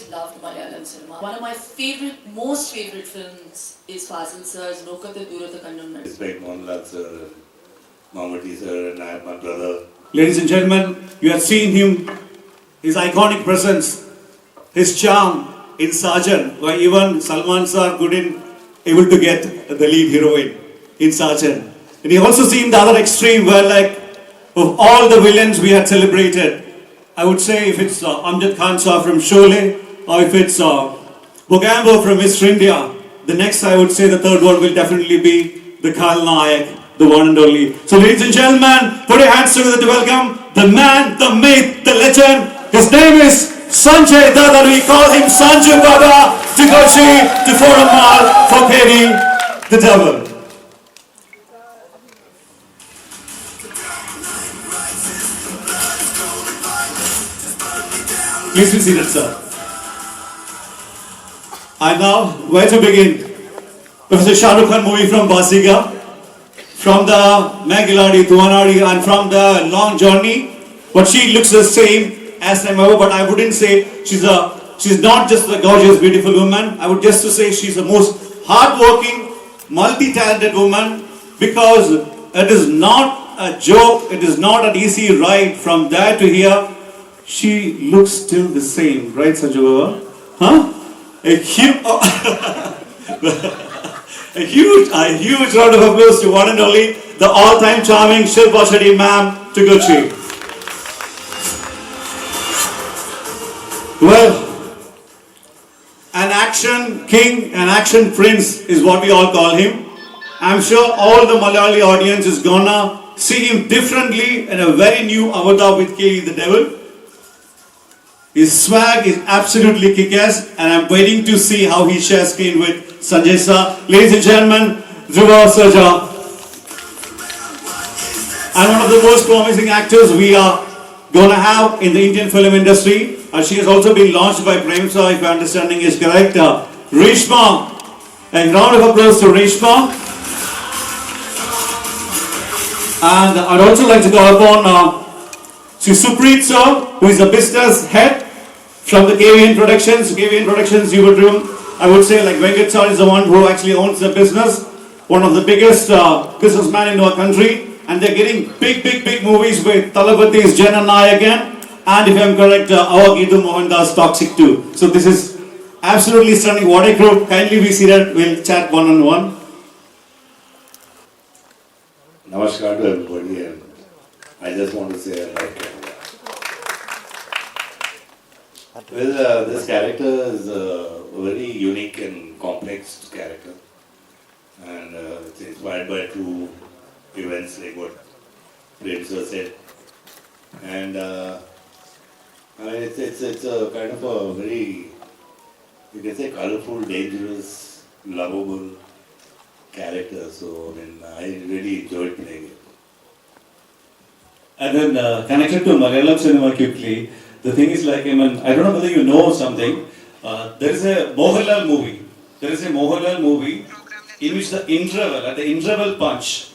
always loved Malayalam cinema. One of my most favorite films is Fazil Sir's Lokate Durata Kannam. Respect Mohanlal sir, Mammootty sir, and I have my brother. Ladies and gentlemen, you have seen him, his iconic presence, his charm in Sarjan, where even Salman sir couldn't able to get the lead heroine in Sarjan. And you also seen the other extreme where, like, of all the villains we had celebrated, I would say if it's Amjad Khan sir from Sholay, or if it's Bogambo from Mr. India, the next I would say the third one will definitely be the Khal Nayak, the one and only. So ladies and gentlemen, put your hands together to welcome the man, the myth, the legend. His name is Sanjay Dutt, and we call him Sanjay Baba, to Kochi, to Forum Mall for carrying the devil. Please be seated, sir. And now, where to begin? Professor Shah Rukh Khan movie from Basiga, from the Megiladi, Tuanadi, and from the long journey. But she looks the same as Nanaiah, but I wouldn't say she's not just a gorgeous, beautiful woman. I would just to say she's the most hardworking, multi-talented woman, because it is not a joke, it is not an easy ride from there to here. She looks still the same, right, Sanjay Baba? Huh? A huge round of applause to one and only, the all-time charming ShilpaShetty ma'am, to Kochi. Well, an action king, an action prince is what we all call him. I'm sure all the Malayali audience is gonna see him differently in a very new avatar with K. the Devil. His swag is absolutely kick-ass, and I'm waiting to see how he shares screen with Sanjay sir. Ladies and gentlemen, Dhruva Sarja. And one of the most promising actors we are going to have in the Indian film industry. She has also been launched by Prem sir, if my understanding is correct. Reeshma. A round of applause to Reeshma. And I'd also like to call upon Supreet sir, who is a business head from the KVN Productions. KVN Productions, you would I would say, like, Venkat sir is the one who actually owns the business, one of the biggest businessmen in our country, and they're getting big movies with Talapati's Jen and I again, and if I'm correct, our Geetu Mohandas Toxic too. So this is absolutely stunning. What a group. Kindly be seated, we'll chat one-on-one. Namaskar to everybody, and I just want to say I like it. Well, this character is a very unique and complex character, and it's inspired by true events, like what Prem sir said. And I mean, it's a kind of a very, you can say, colorful, dangerous, lovable character. So I mean, I really enjoyed playing it. And then connected to Malayalam cinema quickly, the thing is, like, I mean, I don't know whether you know something. There is a Mohanlal movie. There is a Mohanlal movie in which at the interval punch,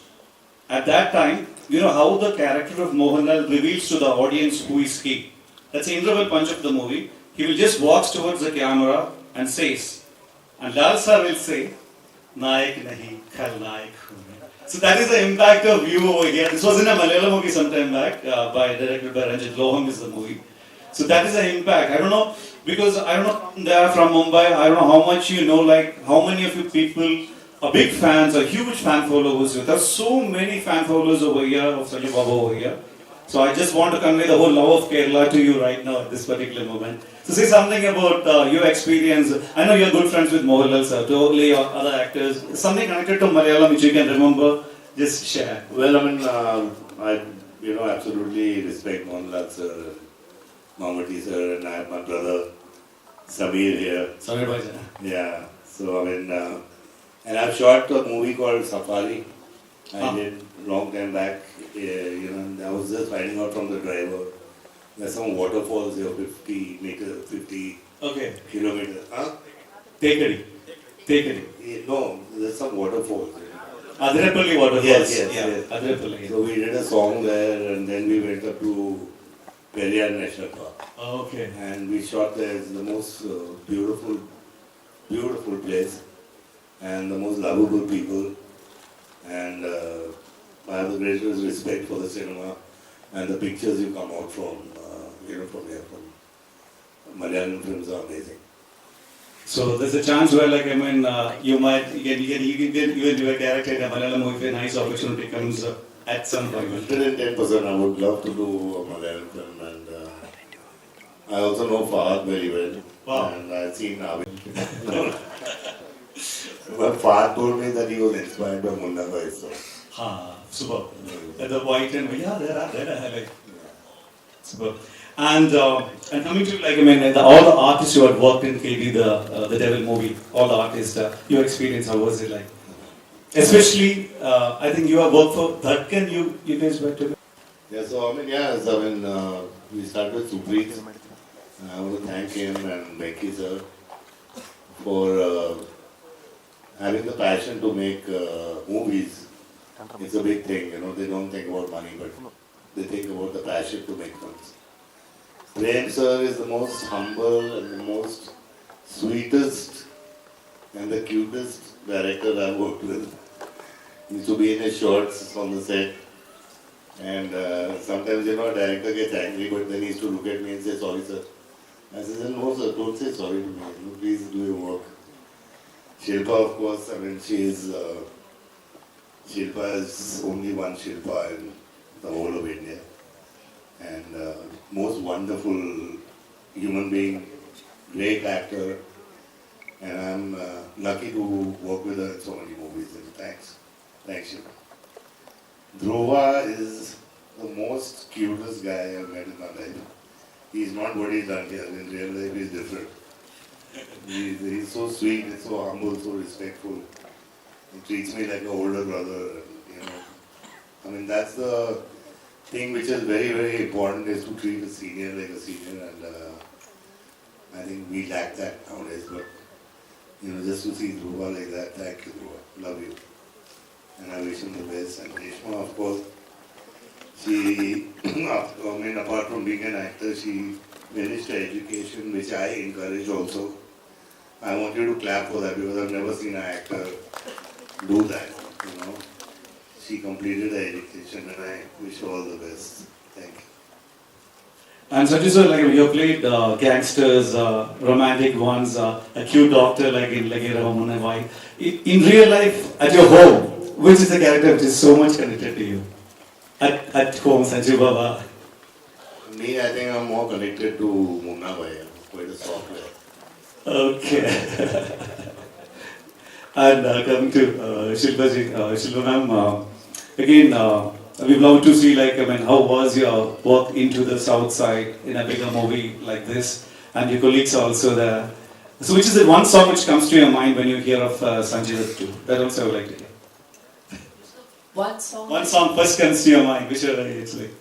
at that time, you know how the character of Mohanlal reveals to the audience who is he. That's the interval punch of the movie. He will just walk towards the camera and says, and Lal sir will say, Nayak nahi, Khal Nayak hu. So that is the impact of you over here. This was in a Malayalam movie sometime back, directed by Ranjit Loham is the movie. So that is the impact. I don't know, because I don't know, they are from Mumbai, I don't know how much you know, like how many of you people are big fans, are huge fan followers. There are so many fan followers over here, of Sanjay Baba over here. So I just want to convey the whole love of Kerala to you right now at this particular moment. So say something about your experience. I know you're good friends with Mohanlal sir, totally, or other actors. Something connected to Malayalam which you can remember, just share. Well, I mean, I absolutely respect Mohanlal sir, Mammootty sir, and I have my brother Samir here. Samir Bhajan. Yeah. So I mean, and I've shot a movie called Safari. I did long time back. I was just finding out from the driver. There's some waterfalls here, 50 meters, 50 kilometers. Huh? Tekadi. No, there's some waterfalls. Adirapalli waterfalls. Yes. Adirapalli. So we did a song there, and then we went up to Periyar National Park. Oh, okay. And we shot there. It's the most beautiful, beautiful place, and the most lovable people. And I have the greatest respect for the cinema and the pictures you come out from, from here, from Malayalam films are amazing. So there's a chance where, like, you can even do a character in a Malayalam movie if a nice opportunity comes at some point. 110% I would love to do a Malayalam film, and I also know Fahad very well. Wow. And I've seen Avi. But Fahad told me that he was inspired by Munna Bhai, so. Super. The white and there are like super. And coming to all the artists who had worked in KB, the Devil movie, all the artists, your experience, how was it like? Especially, I think you have worked for Dutt. Can you guys work together? Yeah, so we started with Supreet. I want to thank him and Becky sir for having the passion to make movies. It's a big thing, they don't think about money, but they think about the passion to make films. Prem sir is the most humble and the most sweetest and the cutest director I've worked with. He used to be in his shorts on the set, and sometimes a director gets angry, but then he used to look at me and say, "Sorry sir." I said, "No sir, don't say sorry to me, please do your work." Shilpa, of course, Shilpa is only one Shilpa in the whole of India, and most wonderful human being, great actor, and I'm lucky to work with her in so many movies, and thanks Shilpa. Dhruva is the most cutest guy I've met in my life. He's not what he's done here. In real life, he's different. He's so sweet, and so humble, so respectful. He treats me like an older brother. That's the thing which is very, very important, is to treat a senior like a senior, and I think we lack that nowadays. But just to see Dhruva like that, thank you, Dhruva. Love you. And I wish him the best. And Reeshma, of course, she, apart from being an actor, she finished her education, which I encourage also. I want you to clap for that, because I've never seen an actor do that, She completed her education, and I wish her all the best. Thank you. And Sanjay sir, you played gangsters, romantic ones, a cute doctor like in Ramon and Why. In real life, at your home, which is the character which is so much connected to you? At home, Sanjay Baba. Me, I think I'm more connected to Munna Bhai. I'm quite a software. Okay. And coming to Shilpa ma'am, again, we'd love to see how was your work into the south side in a bigger movie like this, and your colleagues are also there. So which is the one song which comes to your mind when you hear of SanjayDutt too? That also I would like to hear. One song? One song first comes to your mind, which are it's like?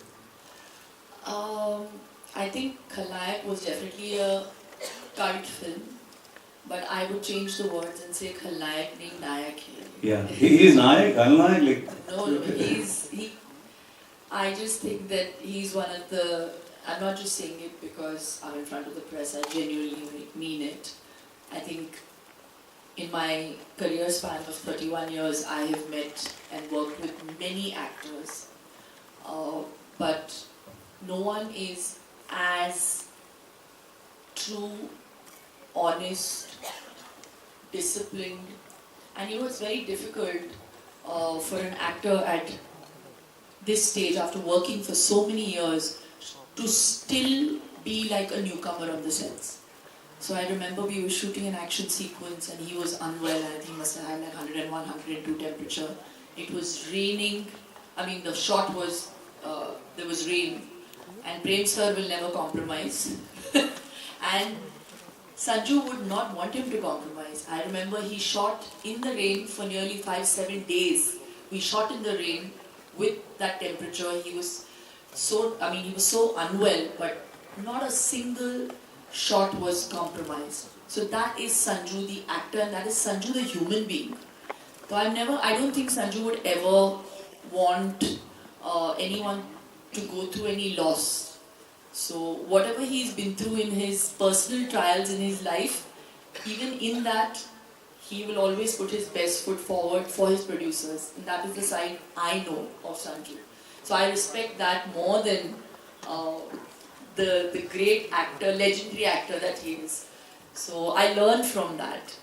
I think Khalayak was definitely a cult film, but I would change the words and say Khalayak nahi Nayak hai. Yeah, he is Nayak, Nayak. No, I just think that he's one of the, I'm not just saying it because I'm in front of the press, I genuinely mean it. I think in my career span of 31 years, I have met and worked with many actors, but no one is as true, honest, disciplined, and it's very difficult for an actor at this stage, after working for so many years, to still be like a newcomer on the sets. So I remember we were shooting an action sequence and he was unwell. I think he must have had like 101, 102 temperature. It was raining. The shot was, there was rain. And Prem sir will never compromise. And Sanju would not want him to compromise. I remember he shot in the rain for nearly 5-7 days. We shot in the rain with that temperature. He was so unwell, but not a single shot was compromised. So that is Sanju the actor, and that is Sanju the human being. So I don't think Sanju would ever want anyone to go through any loss. So whatever he's been through in his personal trials in his life, even in that, he will always put his best foot forward for his producers. And that is the side I know of Sanjay. So I respect that more than the great actor, legendary actor that he is. So I learned from that.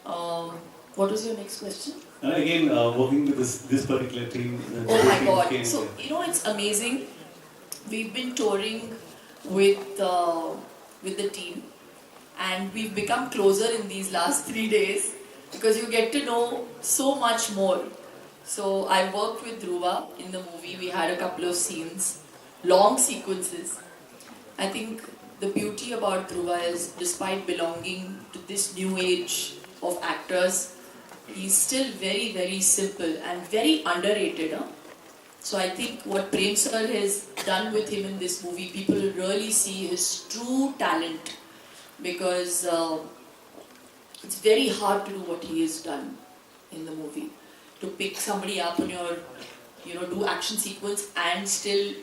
What was your next question? And again, working with this particular team. Oh my God! So it's amazing. We've been touring with the team, and we've become closer in these last 3 days because you get to know so much more. So I worked with Dhruva in the movie. We had a couple of scenes, long sequences. I think the beauty about Dhruva is, despite belonging to this new age of actors, he's still very, very simple and very underrated. Huh? So I think what Prem Sir has done with him in this movie, people will really see his true talent, because it's very hard to do what he has done in the movie. To pick somebody up on your, do action sequence and still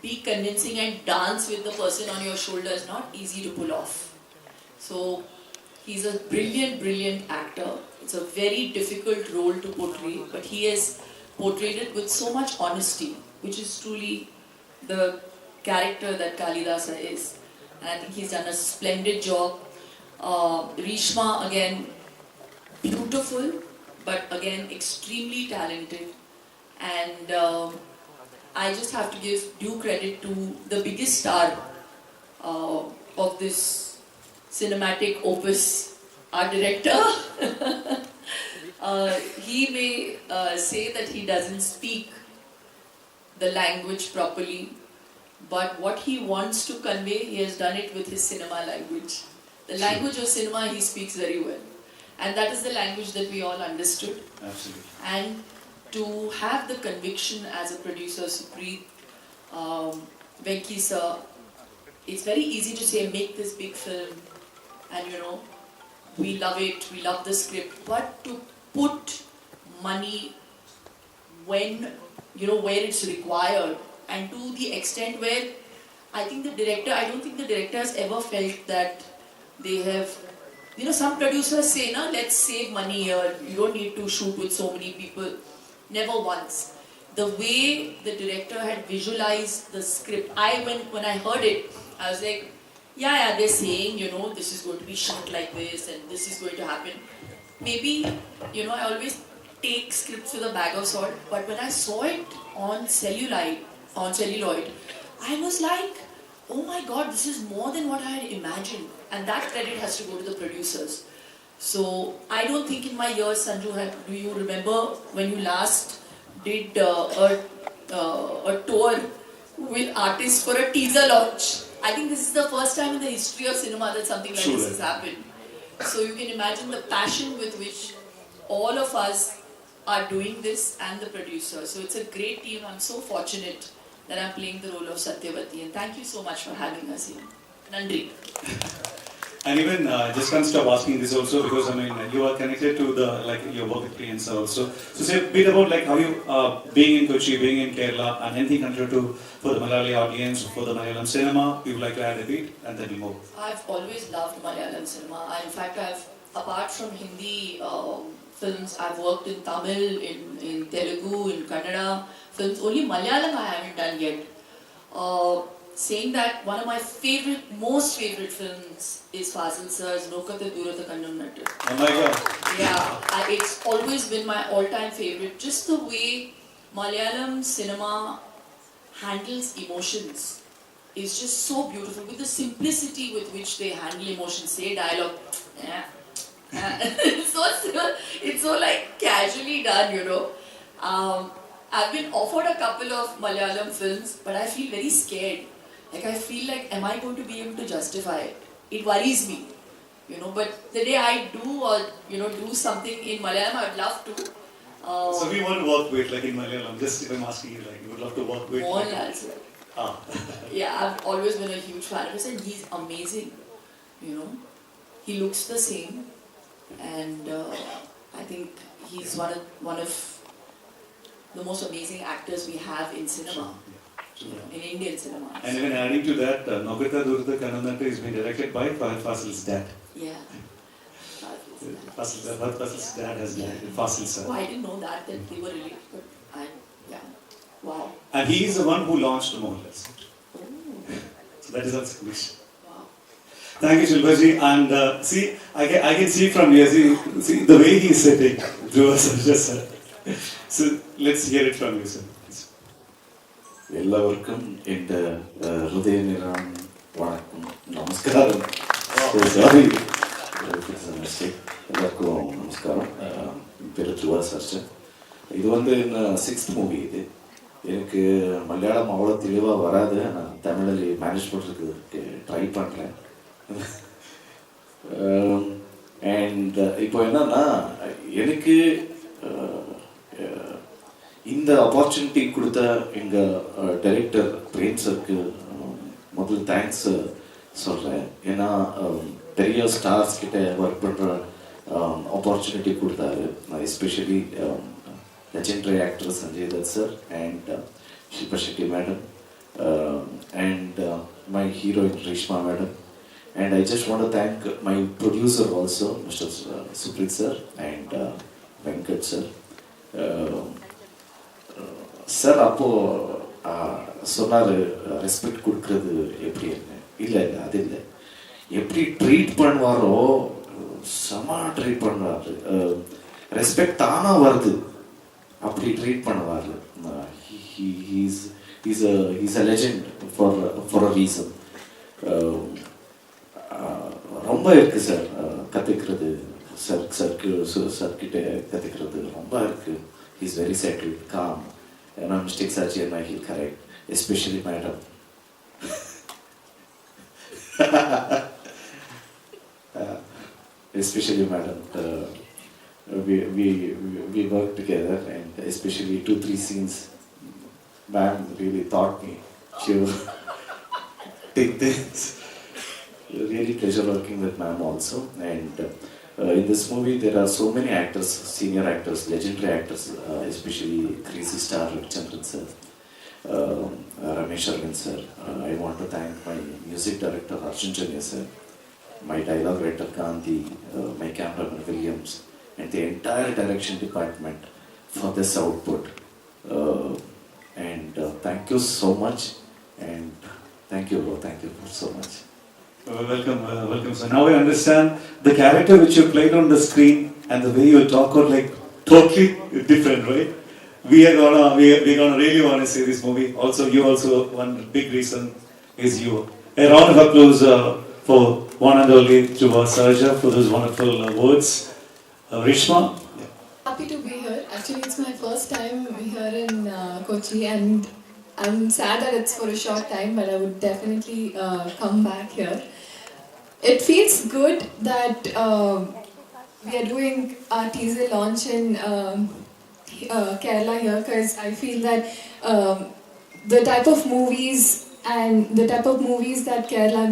be convincing and dance with the person on your shoulder is not easy to pull off. So he's a brilliant, brilliant actor. It's a very difficult role to portray, but he has portrayed it with so much honesty, which is truly the character that Kalidasa is. And I think he's done a splendid job. Reeshma, again, beautiful, but again, extremely talented. And I just have to give due credit to the biggest star of this cinematic opus, our director. He may say that he doesn't speak the language properly, but what he wants to convey, he has done it with his cinema language. The language of cinema he speaks very well. And that is the language that we all understood. Absolutely. And to have the conviction as a producer, Supreet, Venki sir, it's very easy to say, make this big film, and we love it, we love the script, but to put money when, where it's required, and to the extent where I don't think the director has ever felt that they have, some producers say, no, let's save money here, you don't need to shoot with so many people. Never once. The way the director had visualized the script, when I heard it, I was like, yeah, they're saying, this is going to be shot like this and this is going to happen. Maybe, I always take scripts with a bag of salt, but when I saw it on celluloid, I was like, oh my God, this is more than what I had imagined. And that credit has to go to the producers. So I don't think in my years, Sanju, do you remember when you last did a tour with artists for a teaser launch? I think this is the first time in the history of cinema that something like this has happened. So you can imagine the passion with which all of us are doing this, and the producer. So it's a great team. I'm so fortunate that I'm playing the role of Satyavati, and thank you so much for having us here. Nandri. And even just can't stop asking this also, because you are connected to your work with clients also. So say a bit about how you being in Kochi, being in Kerala, and anything contributed for the Malayali audience, for the Malayalam cinema. You would like to add a bit, and then we move. I've always loved Malayalam cinema. In fact, apart from Hindi films, I've worked in Tamil, in Telugu, in Kannada films. Only Malayalam I haven't done yet. Saying that, one of my most favorite films is Fazil Sir's Lokathe Durata Kannam Nattu. Oh my God. Yeah, it's always been my all-time favorite. Just the way Malayalam cinema handles emotions is just so beautiful. With the simplicity with which they handle emotions, say dialogue, it's so like casually done, I've been offered a couple of Malayalam films, but I feel very scared. I feel like, am I going to be able to justify it? It worries me, but the day I do something in Malayalam, I'd love to. So we want to work with, in Malayalam, just if I'm asking you, you would love to work with? Mohanlal sir. Yeah, I've always been a huge fan of his, and he's amazing, He looks the same, and I think he's one of the most amazing actors we have in cinema. in Indian cinema. And even adding to that, Nogata Durda Kanananta is being directed by Fahad Fasil's dad. Yeah. Fahad Fasil's dad has directed Fasil sir. Oh, I didn't know that they were related, but yeah. Wow. And he is the one who launched Mohanlal. Oh. So that is also wish. Wow. Thank you, Shilpaji. And see, I can see from here, see the way he is sitting, Dhruva Sarja sir. So let's hear it from you, sir. எல்லாருக்கும் இந்த ஹிருதய நிறம் வணக்கம் நமஸ்காரம் sorry எல்லாருக்கும் நமஸ்காரம் பேர் த்ருவா சர்ஜா இது வந்து என்ன 6th மூவி இது எனக்கு மலையாளம் அவ்வளோ தெளிவாக வராது நான் தமிழில் மேனேஜ் பண்ணுறதுக்கு ட்ரை பண்ணுறேன் அண்ட் இப்போ என்னன்னா எனக்கு இந்த ஆப்பர்ச்சுனிட்டி கொடுத்த எங்கள் டைரக்டர் பிரேம் சருக்கு முதல்ல தேங்க்ஸ் சொல்கிறேன் ஏன்னா பெரிய ஸ்டார்ஸ் கிட்ட ஒர்க் பண்ணுற ஆப்பர்ச்சுனிட்டி கொடுத்தாரு especially legendary actor SanjayDutt sir and ShilpaShetty madam and my heroine Reeshma madam and I just want to thank my producer also Mr. Suprit sir and Venkat sir sir அப்போது சொன்னார் respect கொடுக்குறது எப்படி இல்லை அது இல்லை எப்படி treat பண்ணுவாரோ செம treat பண்ணுவார் ரெஸ்பெக்ட் தானாக வருது அப்படி ட்ரீட் பண்ணுவார் he's a legend for a reason ரொம்ப இருக்குது சார் கற்றுக்கிறது சர்க்கிட்ட கற்றுக்கிறது ரொம்ப இருக்குது he's very settled, calm. No mistakes are here, he'll correct. Especially madam. Especially madam. We work together and especially 2-3 scenes. Ma'am really taught me. She will take this. Really pleasure working with ma'am also and. In this movie, there are so many actors, senior actors, legendary actors, especially crazy star Chandran sir, Ramesh Arvind sir. I want to thank my music director Arjun Chania sir, my dialogue writer Gandhi, my cameraman Williams, and the entire direction department for this output. And thank you so much, and thank you so much. Welcome, sir. Now I understand the character which you played on the screen and the way you talk are like totally different, right? We gonna really want to see this movie. Also, you also one big reason is you. A round of applause for one and only Dhruva Sarja for those wonderful words. Reeshma. Happy to be here. Actually, it's my first time here in Kochi, and I'm sad that it's for a short time, but I would definitely come back here. It feels good that we are doing our teaser launch in Kerala here, because I feel that the type of movies that Kerala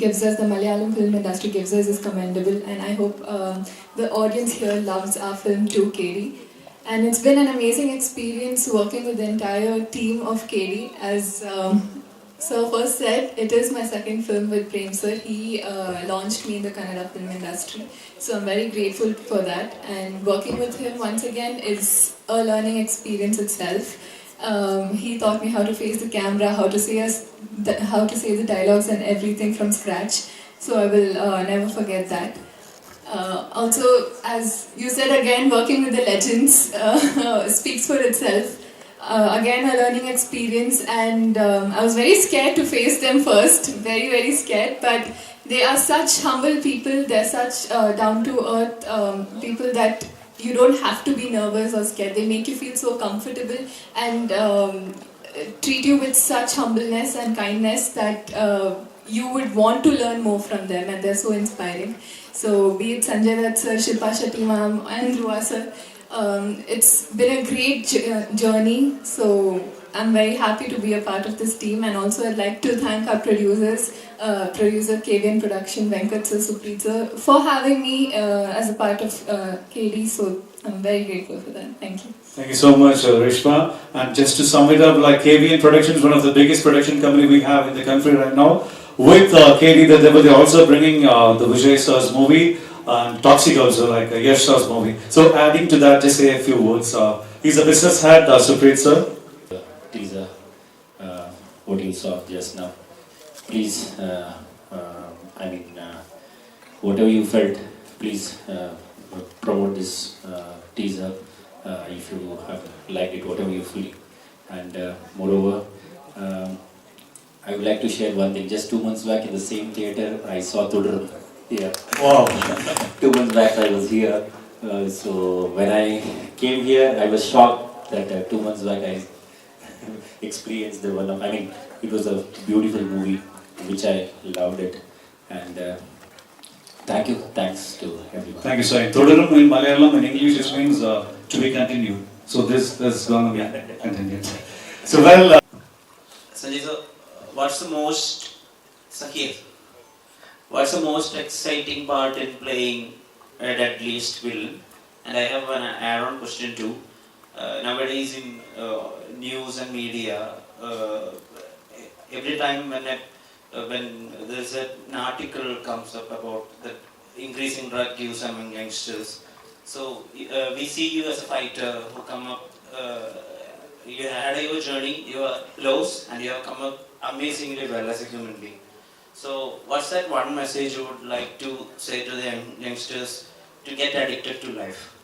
gives us, the Malayalam film industry gives us, is commendable, and I hope the audience here loves our film too, KD. And it's been an amazing experience working with the entire team of KD. As Sir first said, it is my second film with Prem Sir. He launched me in the Kannada film industry. So I'm very grateful for that. And working with him once again is a learning experience itself. He taught me how to face the camera, how to say the dialogues and everything from scratch. So I will never forget that. Also, as you said again, working with the legends speaks for itself. Again, a learning experience, and I was very scared to face them first, very scared, but they are such humble people, they're such down-to-earth people that you don't have to be nervous or scared. They make you feel so comfortable and treat you with such humbleness and kindness that you would want to learn more from them, and they're so inspiring. So be it SanjayDutt sir, ShilpaShetty ma'am and Dhruva sir, it's been a great journey. So I'm very happy to be a part of this team, and also I'd like to thank our producers, producer KVN Production, Venkat sir, Suprit sir, for having me as a part of KD. So I'm very grateful for that. Thank you. Thank you so much, Reeshma. And just to sum it up, like KVN Productions, one of the biggest production company we have in the country right now. With KD the Devil, they're also bringing the Vijay Sir's movie and Toxic also, like Yash Sir's movie. So adding to that, just say a few words. He's a business head, Supreet sir. Teaser, what you saw just now. Please, whatever you felt, please promote this teaser if you have liked it, whatever you feel. And moreover, I would like to share one thing. Just 2 months back in the same theater, I saw Dhruva. Yeah. Wow. 2 months back I was here. So when I came here, I was shocked that 2 months back I experienced the one of, it was a beautiful movie, which I loved it. And thanks to everyone. Thank you, sir. Thodarum in Malayalam and English it means to be continued. So this is going to be continued. So well. Sanjay, so what's the most exciting part in playing a deadliest villain? And I have an add-on question too. Nowadays in news and media, every time when there's an article comes up about the increasing drug use among youngsters, so we see you as a fighter who come up. You had your journey, your lows, and you have come up amazingly well as a human being. So, what's that one message you would like to say to the youngsters to get addicted to life?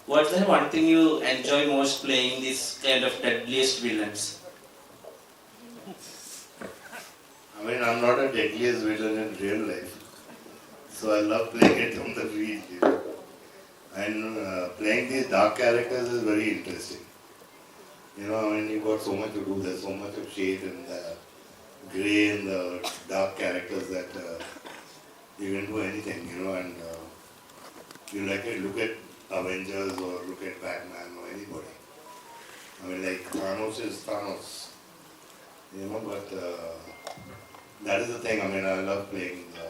What's the one thing you enjoy most playing these kind of deadliest villains? I'm not a deadliest villain in real life, so I love playing it on the field. And playing these dark characters is very interesting. You've got so much to do. There's so much of shade and the grey and the dark characters that you can do anything. And you like to look at Avengers or look at Batman or anybody. Like Thanos is Thanos. But that is the thing. I love playing the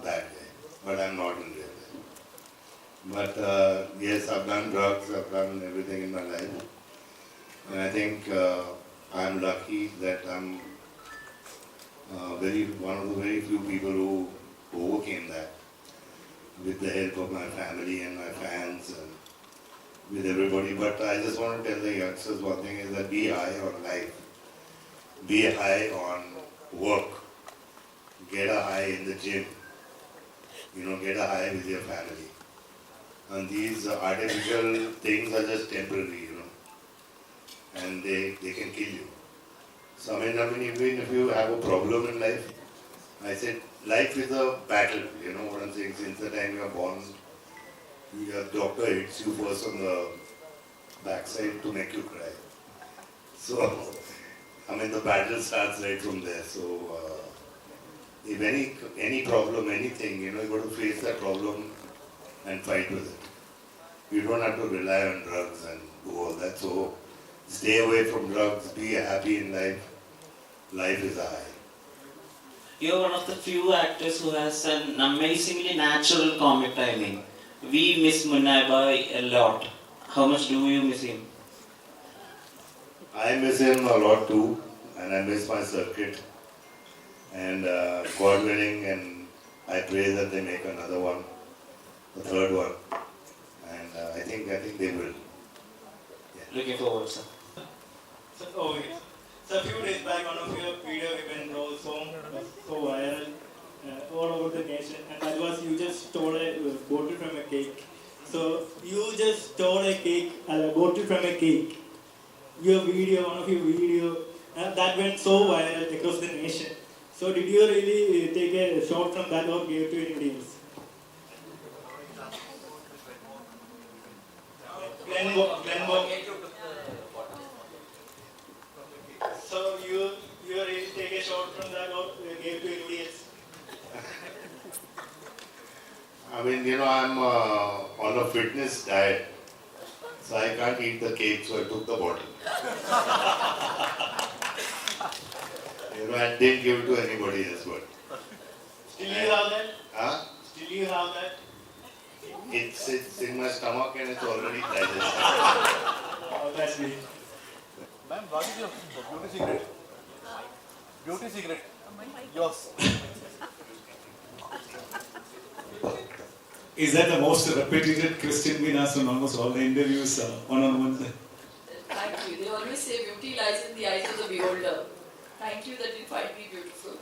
bad guy, but I'm not in real life. But yes, I've done drugs, I've done everything in my life. And I think I'm lucky that I'm one of the very few people who overcame that with the help of my family and my fans and with everybody. But I just want to tell the youngsters one thing is that be high on life, be high on work, get a high in the gym, get a high with your family. And these artificial things are just temporary, and they can kill you. So even if you have a problem in life, I said life is a battle, what I'm saying, since the time you are born, your doctor hits you first on the backside to make you cry. So, the battle starts right from there. So, if any problem, anything, you've got to face that problem and fight with it. You don't have to rely on drugs and do all that. So stay away from drugs, be happy in life. Life is a high. You're one of the few actors who has an amazingly natural comic timing. We miss Nanaiah a lot. How much do you miss him? I miss him a lot too, and I miss my circuit. And God willing, and I pray that they make another one, the third one. And I think they will. Yeah. Looking forward, sir. So a few days back, one of your video event was so viral all over the nation, and that was you just stole a bottle from a cake. So you just stole a bottle from a cake. One of your video, that went so viral across the nation. So did you really take a shot from that or give it to anybody else? So you really take a shot from that or gave to anybody else? I'm on a fitness diet, so I can't eat the cake, so I took the bottle. I didn't give it to anybody else, but. Still you have that? Huh? Still you have that? It It's in my stomach and it's already digested. Oh, that's me. Ma'am, what is your beauty secret? Beauty secret. Yours. Is that the most repeated question been asked on almost all the interviews, one-on-one? Thank you. They always say beauty lies in the eyes of the beholder. Thank you that you find me beautiful.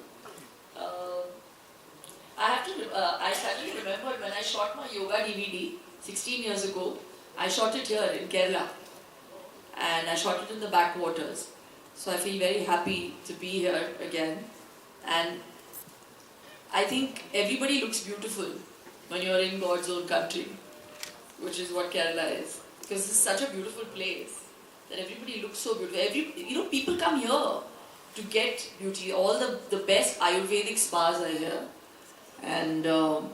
I suddenly remembered when I shot my yoga DVD 16 years ago. I shot it here in Kerala, and I shot it in the backwaters. So I feel very happy to be here again. And I think everybody looks beautiful when you're in God's own country, which is what Kerala is. Because it's such a beautiful place that everybody looks so beautiful. People come here to get beauty. All the best Ayurvedic spas are here. And so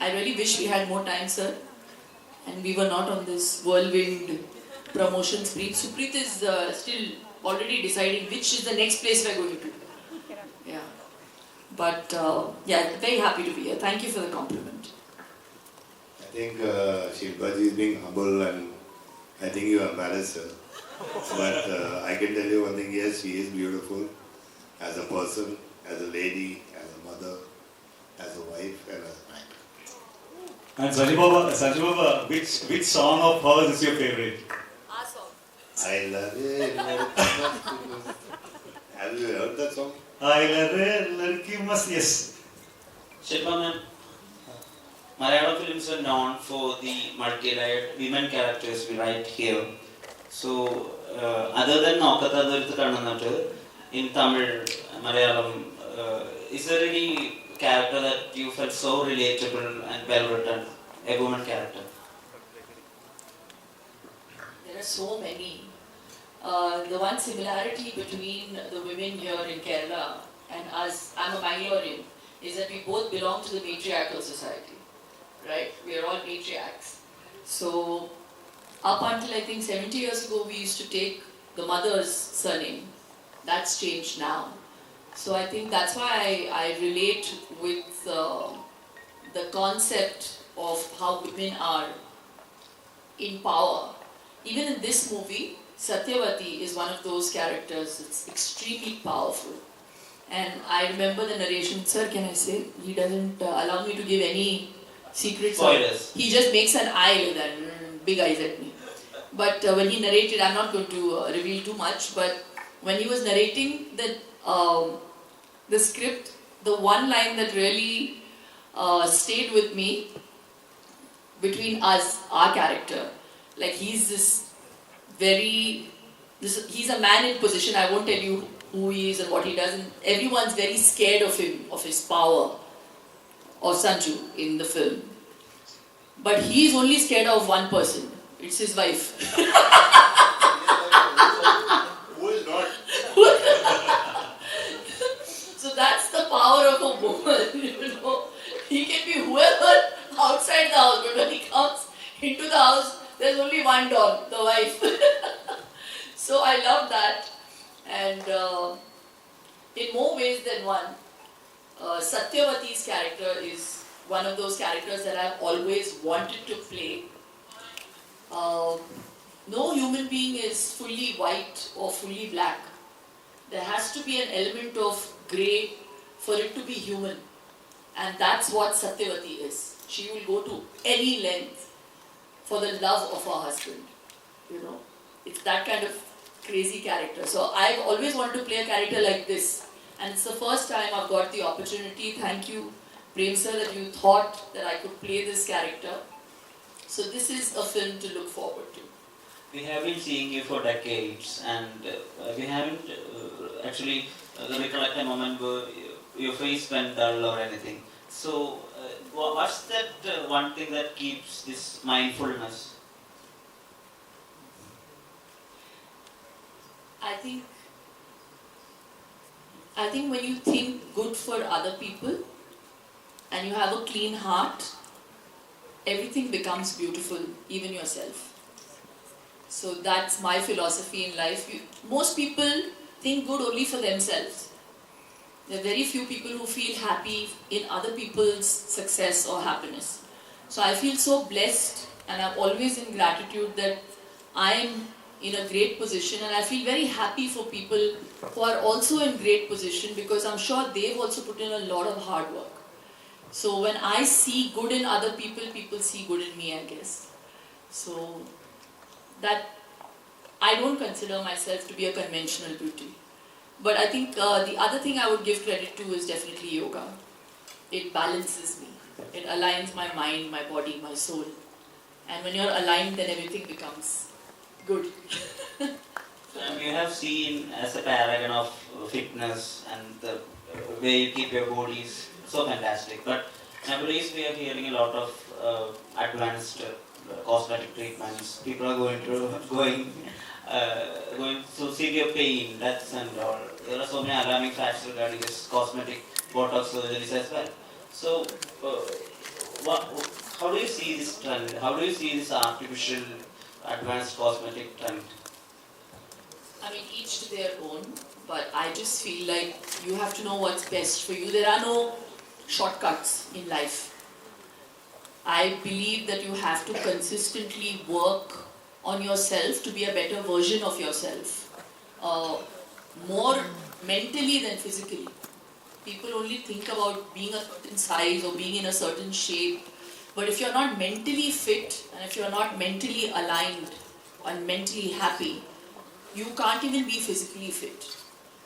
I really wish we had more time, sir. And we were not on this whirlwind promotion spree. Supreet is still already deciding which is the next place we're going to. Yeah. But very happy to be here. Thank you for the compliment. I think Shilpa ji is being humble and I think you embarrass her. But I can tell you one thing, yes, she is beautiful as a person, as a lady, as a mother, as a wife and as an actor. And Sanjay Baba, which song of hers is your favorite? Our song. I love it. Have you heard that song? I love it, yes. Shilpa ma'am, Malayalam films are known for the multi-layered women characters we write here. So, other than Nokkatha Kannannattu, in Tamil, Malayalam, is there any character that you felt so relatable and well written, a woman character? There are so many. The one similarity between the women here in Kerala and us, I'm a Mangalorean, is that we both belong to the matriarchal society. Right? We are all matriarchs. So, up until I think 70 years ago, we used to take the mother's surname. That's changed now. So I think that's why I relate with the concept of how women are in power. Even in this movie, Satyavati is one of those characters that's extremely powerful. And I remember the narration, sir, can I say? He doesn't allow me to give any secrets. Spoilers. He just makes an eye with that, big eyes at me. But when he narrated, I'm not going to reveal too much, but when he was narrating the script, the one line that really stayed with me between us, our character, like he's he's a man in position. I won't tell you who he is and what he does, and everyone's very scared of him, of his power, or Sanju in the film. But he's only scared of one person. It's his wife. Who is not? So that's the power of a woman, He can be whoever outside the house, but when he comes into the house, there's only one dog, the wife. So I love that. And in more ways than one, Satyavati's character is one of those characters that I've always wanted to play. No human being is fully white or fully black. There has to be an element of grey for it to be human. And that's what Satyavati is. She will go to any length for the love of her husband. It's that kind of crazy character. So I've always wanted to play a character like this. And it's the first time I've got the opportunity. Thank you, Prem sir, that you thought that I could play this character. So this is a film to look forward to. We have been seeing you for decades, and we haven't actually recollect a moment where your face went dull or anything. So, what's that one thing that keeps this mindfulness? I think when you think good for other people and you have a clean heart, everything becomes beautiful, even yourself. So that's my philosophy in life. Most people think good only for themselves. There are very few people who feel happy in other people's success or happiness. So I feel so blessed, and I'm always in gratitude that I'm in a great position, and I feel very happy for people who are also in great position, because I'm sure they've also put in a lot of hard work. So when I see good in other people, people see good in me, I guess. So that I don't consider myself to be a conventional beauty. But I think the other thing I would give credit to is definitely yoga. It balances me. It aligns my mind, my body, my soul. And when you're aligned, then everything becomes good. You have seen as a paragon of fitness, and the way you keep your body is so fantastic. But nowadays we are hearing a lot of advanced cosmetic treatments. People are going through severe pain, deaths and all. There are so many alarming facts regarding this cosmetic Botox surgeries as well. So, how do you see this trend? How do you see this artificial advanced cosmetic trend? I mean, each to their own, but I just feel like you have to know what's best for you. There are no shortcuts in life. I believe that you have to consistently work on yourself to be a better version of yourself. More mentally than physically. People only think about being a certain size or being in a certain shape. But if you're not mentally fit, and if you're not mentally aligned and mentally happy, you can't even be physically fit.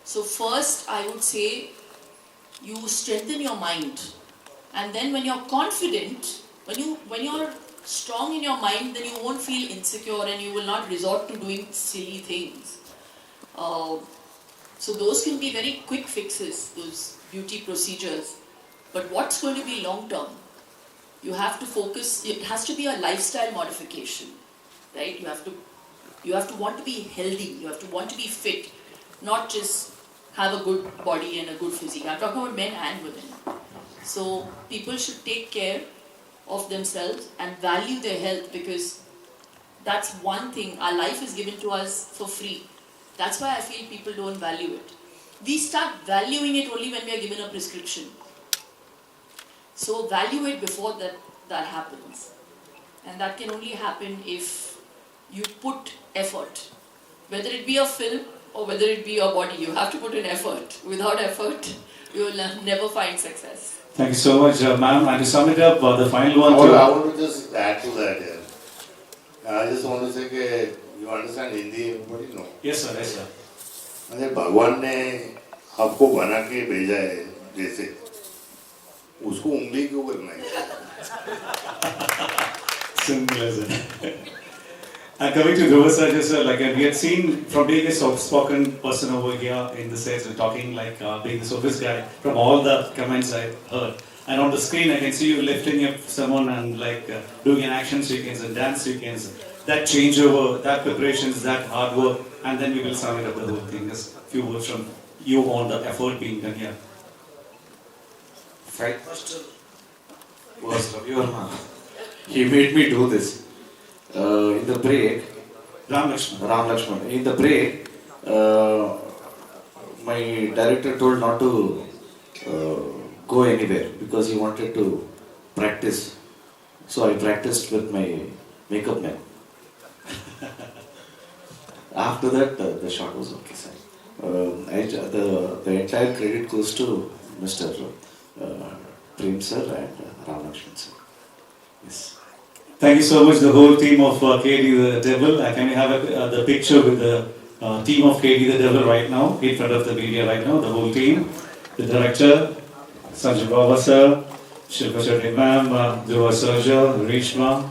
So first, I would say, you strengthen your mind. And then when you're confident, when you're strong in your mind, then you won't feel insecure and you will not resort to doing silly things. So those can be very quick fixes, those beauty procedures. But what's going to be long term? You have to focus, it has to be a lifestyle modification, right? You have to want to be healthy, you have to want to be fit, not just have a good body and a good physique. I'm talking about men and women. So people should take care of themselves and value their health, because that's one thing. Our life is given to us for free. That's why I feel people don't value it. We start valuing it only when we are given a prescription. So value it before that happens. And that can only happen if you put effort. Whether it be a film or whether it be your body, you have to put in effort. Without effort, you will never find success. Thank you so much, ma'am. And to sum it up, the final one. I want to just add to that here. I just want to say that you understand Hindi, everybody know? Yes, sir. Yes, sir. अरे भगवान ने आपको बना के भेजा है जैसे, उसको उंगली क्यों करना है? Simple as that. And coming to Dhruva Sarja, sir, like we had seen from being a soft-spoken person over here in the sets and talking like being the sophist guy, from all the comments I heard. And on the screen, I can see you lifting up someone and like doing an action sequence and dance sequence. That changeover, that preparations, that hard work, and then we will sum it up the whole thing. Just a few words from you on the effort being done here. Fightmaster was Ravi Verma. He made me do this. In the break, Ram Lakshman. In the break, my director told not to go anywhere because he wanted to practice. So I practiced with my makeup man. After that, the shot was okay, sir. The entire credit goes to Mr. Prem sir and Ram Lakshman sir. Yes. Thank you so much, the whole team of KD the Devil. Can we have the picture with the team of KD the Devil right now, in front of the media right now, the whole team, the director, Sanjay sir, ShilpaShetty ma'am, Dhruva Sarja, Reeshma,